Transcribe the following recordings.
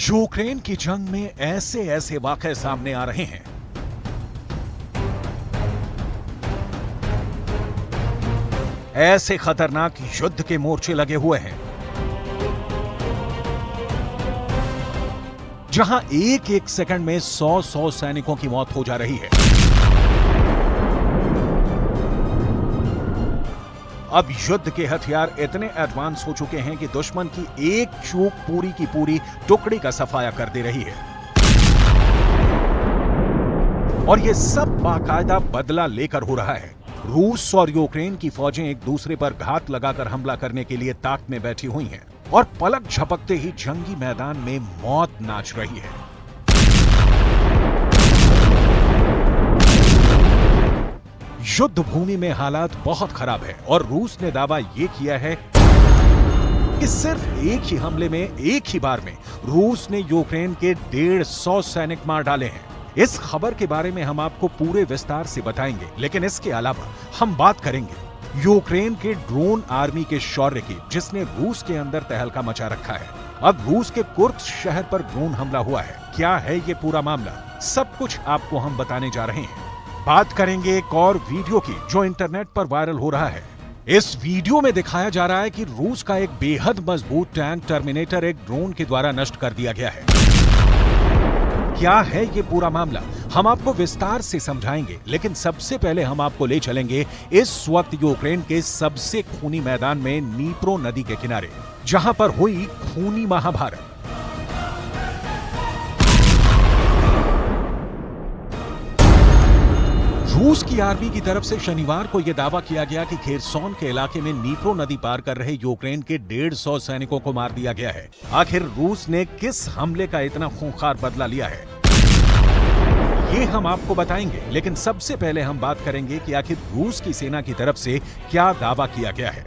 Ukraine की जंग में ऐसे ऐसे वाकये सामने आ रहे हैं ऐसे खतरनाक युद्ध के मोर्चे लगे हुए हैं जहां एक एक सेकंड में 100 सैनिकों की मौत हो जा रही है। अब युद्ध के हथियार इतने एडवांस हो चुके हैं कि दुश्मन की एक चूक पूरी की पूरी टुकड़ी का सफाया कर दे रही है और यह सब बाकायदा बदला लेकर हो रहा है। रूस और यूक्रेन की फौजें एक दूसरे पर घात लगाकर हमला करने के लिए ताक में बैठी हुई हैं और पलक झपकते ही जंगी मैदान में मौत नाच रही है। युद्ध भूमि में हालात बहुत खराब है और रूस ने दावा यह किया है कि सिर्फ एक ही हमले में एक ही बार में रूस ने यूक्रेन के 150 सैनिक मार डाले हैं। इस खबर के बारे में हम आपको पूरे विस्तार से बताएंगे, लेकिन इसके अलावा हम बात करेंगे यूक्रेन के ड्रोन आर्मी के शौर्य की, जिसने रूस के अंदर तहलका मचा रखा है। अब रूस के कुर्स्क शहर पर ड्रोन हमला हुआ है। क्या है ये पूरा मामला, सब कुछ आपको हम बताने जा रहे हैं। बात करेंगे एक और वीडियो की जो इंटरनेट पर वायरल हो रहा है। इस वीडियो में दिखाया जा रहा है कि रूस का एक बेहद मजबूत टैंक टर्मिनेटर एक ड्रोन के द्वारा नष्ट कर दिया गया है। क्या है ये पूरा मामला, हम आपको विस्तार से समझाएंगे, लेकिन सबसे पहले हम आपको ले चलेंगे इस वक्त यूक्रेन के सबसे खूनी मैदान में, नीप्रो नदी के किनारे, जहां पर हुई खूनी महाभारत। रूस की आर्मी की तरफ से शनिवार को यह दावा किया गया कि खेरसोन के इलाके में नीप्रो नदी पार कर रहे यूक्रेन के 150 सैनिकों को मार दिया गया है। आखिर रूस ने किस हमले का इतना खूंखार बदला लिया है, ये हम आपको बताएंगे, लेकिन सबसे पहले हम बात करेंगे कि आखिर रूस की सेना की तरफ से क्या दावा किया गया है।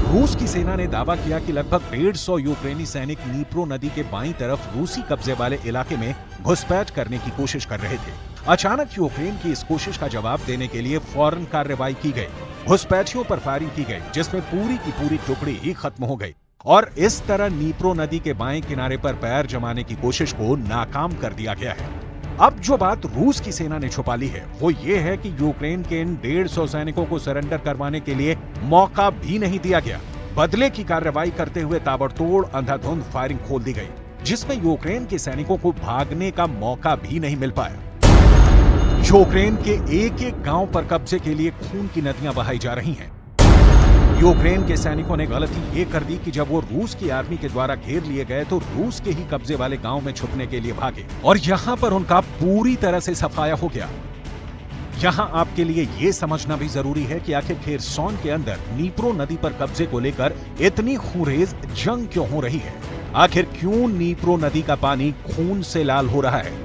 रूस की सेना ने दावा किया कि लगभग 150 यूक्रेनी सैनिक नीप्रो नदी के बाईं तरफ रूसी कब्जे वाले इलाके में घुसपैठ करने की कोशिश कर रहे थे। अचानक यूक्रेन की इस कोशिश का जवाब देने के लिए फौरन कार्रवाई की गई। घुसपैठियों पर फायरिंग की गई, जिसमें पूरी की पूरी टुकड़ी ही खत्म हो गई और इस तरह नीप्रो नदी के बाएं किनारे पर पैर जमाने की कोशिश को नाकाम कर दिया गया है। अब जो बात रूस की सेना ने छुपा ली है वो ये है कि यूक्रेन के इन 150 सैनिकों को सरेंडर करवाने के लिए मौका भी नहीं दिया गया। बदले की कार्रवाई करते हुए ताबड़तोड़ अंधाधुंध फायरिंग खोल दी गई, जिसमें यूक्रेन के सैनिकों को भागने का मौका भी नहीं मिल पाया। यूक्रेन के एक एक गांव पर कब्जे के लिए खून की नदियां बहाई जा रही हैं। यूक्रेन के सैनिकों ने गलती ये कर दी कि जब वो रूस की आर्मी के द्वारा घेर लिए गए तो रूस के ही कब्जे वाले गांव में छुपने के लिए भागे और यहां पर उनका पूरी तरह से सफाया हो गया। यहां आपके लिए ये समझना भी जरूरी है कि आखिर खेरसोन के अंदर नीप्रो नदी पर कब्जे को लेकर इतनी खूंरेज जंग क्यों हो रही है। आखिर क्यों नीप्रो नदी का पानी खून से लाल हो रहा है,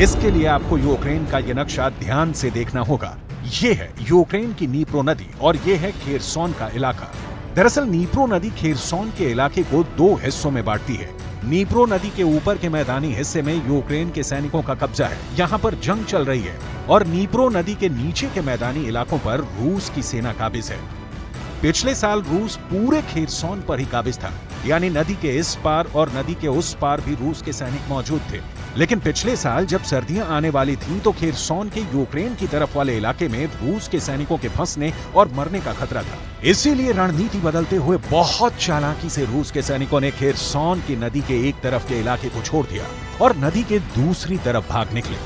इसके लिए आपको यूक्रेन का यह नक्शा ध्यान से देखना होगा। यह है यूक्रेन की नीप्रो नदी और यह है खेरसोन का इलाका। दरअसल नीप्रो नदी खेरसोन के इलाके को 2 हिस्सों में बांटती है। नीप्रो नदी के ऊपर के मैदानी हिस्से में यूक्रेन के सैनिकों का कब्जा है, यहाँ पर जंग चल रही है, और नीप्रो नदी के नीचे के मैदानी इलाकों पर रूस की सेना काबिज है। पिछले साल रूस पूरे खेरसोन पर ही काबिज था, यानी नदी के इस पार और नदी के उस पार भी रूस के सैनिक मौजूद थे। लेकिन पिछले साल जब सर्दियां आने वाली थीं तो खेरसोन के यूक्रेन की तरफ वाले इलाके में रूस के सैनिकों के फंसने और मरने का खतरा था। इसीलिए रणनीति बदलते हुए बहुत चालाकी से रूस के सैनिकों ने खेरसोन की नदी के एक तरफ के इलाके को छोड़ दिया और नदी के दूसरी तरफ भाग निकले।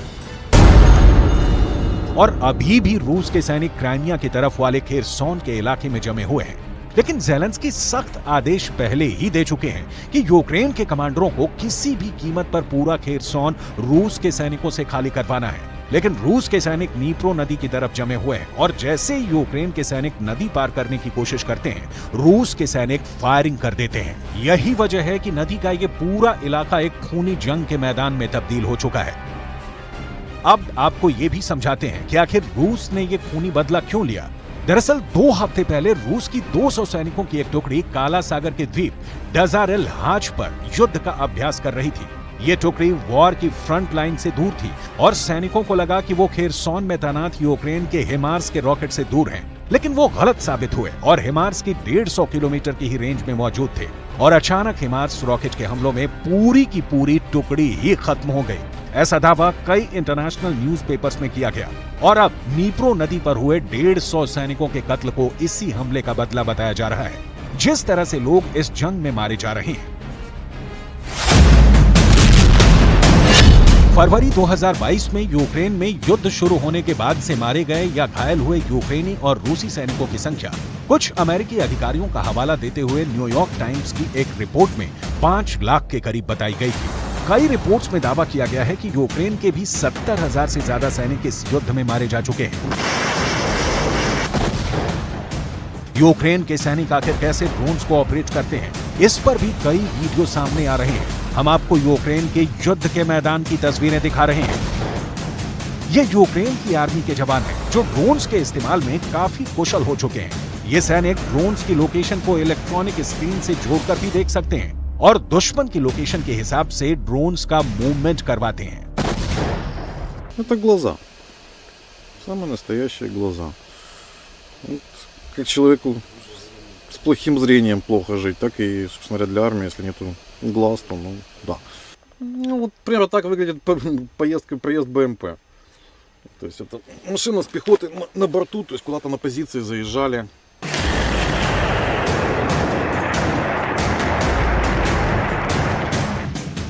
और अभी भी रूस के सैनिक क्राइमिया की तरफ वाले खेरसोन के इलाके में जमे हुए हैं। लेकिन ज़ेलेंस्की सख्त आदेश पहले ही दे चुके हैं कि यूक्रेन के कमांडरों को किसी भी कीमत पर पूरा खेरसोन रूस के सैनिकों से खाली करवाना है। लेकिन रूस के सैनिक नीप्रो नदी की तरफ जमे हुए हैं और जैसे ही यूक्रेन के सैनिक नदी पार करने की कोशिश करते हैं, रूस के सैनिक फायरिंग कर देते हैं। यही वजह है कि नदी का ये पूरा इलाका एक खूनी जंग के मैदान में तब्दील हो चुका है। अब आपको ये भी समझाते हैं कि आखिर रूस ने ये खूनी बदला क्यों लिया। दरअसल 2 हफ्ते पहले रूस की 200 सैनिकों की एक टुकड़ी काला सागर के द्वीप डजारेल हाच पर युद्ध का अभ्यास कर रही थी। ये टुकड़ी वॉर की फ्रंट लाइन से दूर थी और सैनिकों को लगा कि वो खेरसोन में तैनात यूक्रेन के हिमार्स के रॉकेट से दूर हैं, लेकिन वो गलत साबित हुए और हिमार्स की 150 किलोमीटर की ही रेंज में मौजूद थे। और अचानक हिमार्स रॉकेट के हमलों में पूरी की पूरी टुकड़ी ही खत्म हो गई। ऐसा दावा कई इंटरनेशनल न्यूज़पेपर्स में किया गया और अब नीप्रो नदी पर हुए 150 सैनिकों के कत्ल को इसी हमले का बदला बताया जा रहा है। जिस तरह से लोग इस जंग में मारे जा रहे हैं। फरवरी 2022 में यूक्रेन में युद्ध शुरू होने के बाद से मारे गए या घायल हुए यूक्रेनी और रूसी सैनिकों की संख्या कुछ अमेरिकी अधिकारियों का हवाला देते हुए न्यूयॉर्क टाइम्स की एक रिपोर्ट में 5 लाख के करीब बताई गई थी। कई रिपोर्ट्स में दावा किया गया है कि यूक्रेन के भी 70,000 से ज्यादा सैनिक इस युद्ध में मारे जा चुके हैं। यूक्रेन के सैनिक आखिर कैसे ड्रोन्स को ऑपरेट करते हैं, इस पर भी कई वीडियो सामने आ रहे हैं। हम आपको यूक्रेन के युद्ध के मैदान की तस्वीरें दिखा रहे हैं। ये यूक्रेन की आर्मी के जवान हैं जो ड्रोन्स के इस्तेमाल में काफी कुशल हो चुके हैं। ये सैनिक ड्रोन्स की लोकेशन को इलेक्ट्रॉनिक स्क्रीन से जोड़कर भी देख सकते हैं और दुश्मन की लोकेशन के हिसाब से ड्रोन्स का मूवमेंट करवाते हैं। Это глаза. Самые настоящие глаза. Вот, как человеку с плохим зрением плохо жить, так и, собственно говоря, для армии, если нету глаз, то, ну, да. Ну, вот примерно так выглядит проезд БМП. То есть это машина с пехотой на борту, то есть куда-то на позиции заезжали.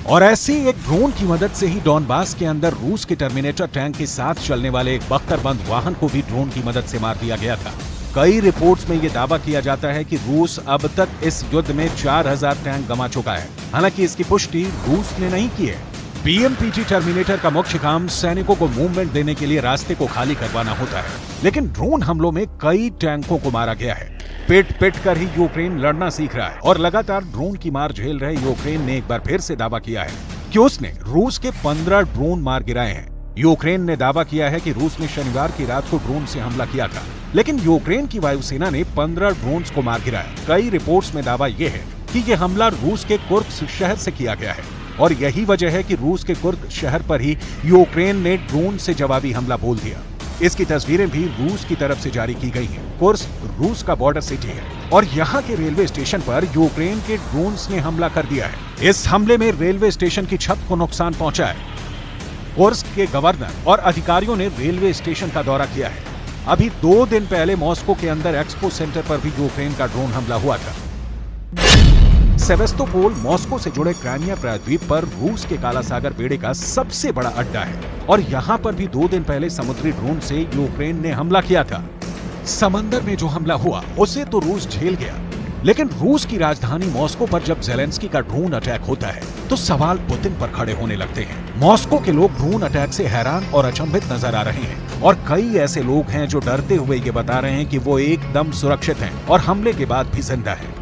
और ऐसे एक ड्रोन की मदद से ही डॉनबास के अंदर रूस के टर्मिनेटर टैंक के साथ चलने वाले एक बख्तरबंद वाहन को भी ड्रोन की मदद से मार दिया गया था। कई रिपोर्ट्स में यह दावा किया जाता है कि रूस अब तक इस युद्ध में 4000 टैंक गंवा चुका है। हालांकि इसकी पुष्टि रूस ने नहीं की है। बीएमपीटी टर्मिनेटर का मुख्य काम सैनिकों को मूवमेंट देने के लिए रास्ते को खाली करवाना होता है, लेकिन ड्रोन हमलों में कई टैंकों को मारा गया है। पिट पिट कर ही यूक्रेन लड़ना सीख रहा है और लगातार ड्रोन की मार झेल रहे यूक्रेन ने एक बार फिर से दावा किया है कि उसने रूस के 15 ड्रोन मार गिराए हैं। यूक्रेन ने दावा किया है कि रूस ने शनिवार की रात को ड्रोन से हमला किया था, लेकिन यूक्रेन की वायुसेना ने 15 ड्रोन्स को मार गिराया। कई रिपोर्ट्स में दावा यह है कि यह हमला रूस के कुर्स्क शहर से किया गया है और यही वजह है कि रूस के कुर्स्क शहर पर ही यूक्रेन ने ड्रोन से जवाबी हमला बोल दिया। इसकी तस्वीरें भी रूस की तरफ से जारी की गई हैं। कुर्स्क रूस का बॉर्डर सिटी है और यहाँ के रेलवे स्टेशन पर यूक्रेन के ड्रोन्स ने हमला कर दिया है। इस हमले में रेलवे स्टेशन की छत को नुकसान पहुंचा है। कुर्स्क के गवर्नर और अधिकारियों ने रेलवे स्टेशन का दौरा किया है। अभी 2 दिन पहले मॉस्को के अंदर एक्सपो सेंटर पर भी यूक्रेन का ड्रोन हमला हुआ था। सेवेस्तोपोल मॉस्को से जुड़े क्राइमिया प्रायद्वीप पर रूस के काला सागर बेड़े का सबसे बड़ा अड्डा है और यहाँ पर भी 2 दिन पहले समुद्री ड्रोन से यूक्रेन ने हमला किया था। समंदर में जो हमला हुआ उसे तो रूस झेल गया, लेकिन रूस की राजधानी मॉस्को पर जब ज़ेलेंस्की का ड्रोन अटैक होता है तो सवाल पुतिन पर खड़े होने लगते हैं। मॉस्को के लोग ड्रोन अटैक से हैरान और अचंभित नजर आ रहे हैं और कई ऐसे लोग हैं जो डरते हुए ये बता रहे हैं कि वो एकदम सुरक्षित हैं और हमले के बाद भी जिंदा हैं।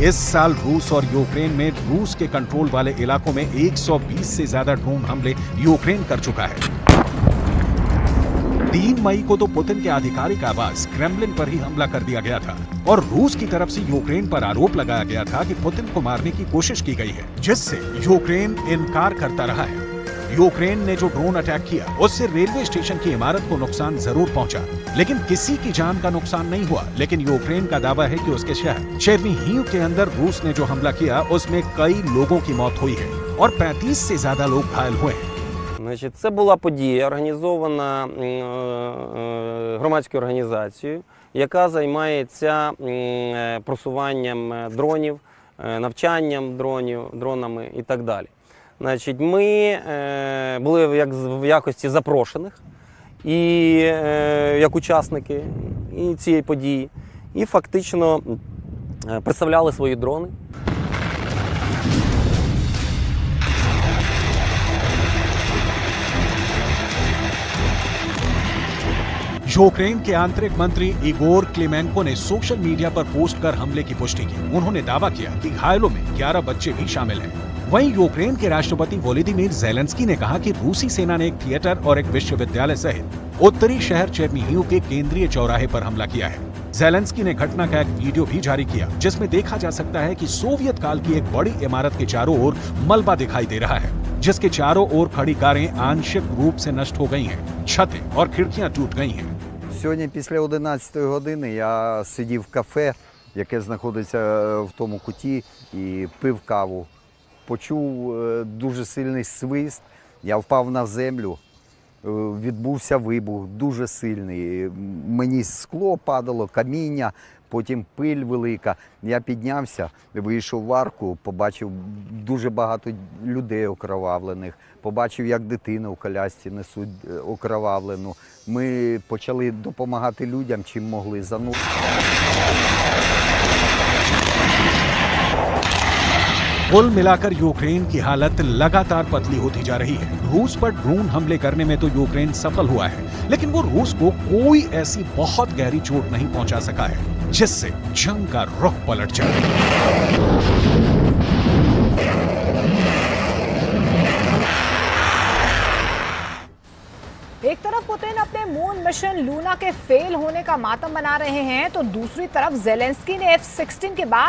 इस साल रूस और यूक्रेन में रूस के कंट्रोल वाले इलाकों में 120 से ज्यादा ड्रोन हमले यूक्रेन कर चुका है। 3 मई को तो पुतिन के आधिकारिक आवास क्रेमलिन पर ही हमला कर दिया गया था और रूस की तरफ से यूक्रेन पर आरोप लगाया गया था कि पुतिन को मारने की कोशिश की गई है, जिससे यूक्रेन इनकार करता रहा है। यूक्रेन ने जो ड्रोन अटैक किया उससे रेलवे स्टेशन की इमारत को नुकसान जरूर पहुंचा, लेकिन किसी की जान का नुकसान नहीं हुआ। लेकिन यूक्रेन का दावा है कि उसके शहर चेर्निहिव के अंदर रूस ने जो हमला किया उसमें कई लोगों की मौत हुई है और 35 से ज्यादा लोग घायल हुए हैं। Значить, це була подія, організована громадською організацією, яка займається просуванням дронів, навчанням дронами і так далі. Значить, ми були в якості запрошених і як учасники цієї події і фактично представляли свої дрони. यूक्रेन के आंतरिक मंत्री इगोर क्लेमेंको ने सोशल मीडिया पर पोस्ट कर हमले की पुष्टि की। उन्होंने दावा किया कि घायलों में 11 बच्चे भी शामिल हैं। वहीं यूक्रेन के राष्ट्रपति वोलोदिमीर ज़ेलेंस्की ने कहा कि रूसी सेना ने एक थिएटर और एक विश्वविद्यालय सहित उत्तरी शहर चेर्निहिव के केंद्रीय चौराहे पर हमला किया है। ज़ेलेंस्की ने घटना का एक वीडियो भी जारी किया, जिसमें देखा जा सकता है कि सोवियत काल की एक बड़ी इमारत के चारों ओर मलबा दिखाई दे रहा है, जिसके चारों ओर खड़ी कारें आंशिक रूप से नष्ट हो गई हैं, छतें और खिड़कियां टूट गई हैं। Сьогодні після 11 години я сидів в кафе яке знаходиться в тому куті, і пив каву. Почув дуже сильний свист, я впав на землю, відбувся вибух дуже сильний. Мені скло падало, каміння, потім пиль велика. Я піднявся, вийшов в арку, побачив дуже багато людей окровавлених, побачив, як дитину в колясці несуть окровавлену. Ми почали допомагати людям, чим могли. कुल मिलाकर यूक्रेन की हालत लगातार पतली होती जा रही है। रूस पर ड्रोन हमले करने में तो यूक्रेन सफल हुआ है, लेकिन वो रूस को कोई ऐसी बहुत गहरी चोट नहीं पहुंचा सका है जिससे जंग का रुख पलट जाए। एक तरफ पुतिन अपने मून मिशन लूना के फेल होने का मातम मना रहे हैं, तो दूसरी तरफ ज़ेलेंस्की ने F-16 के बाद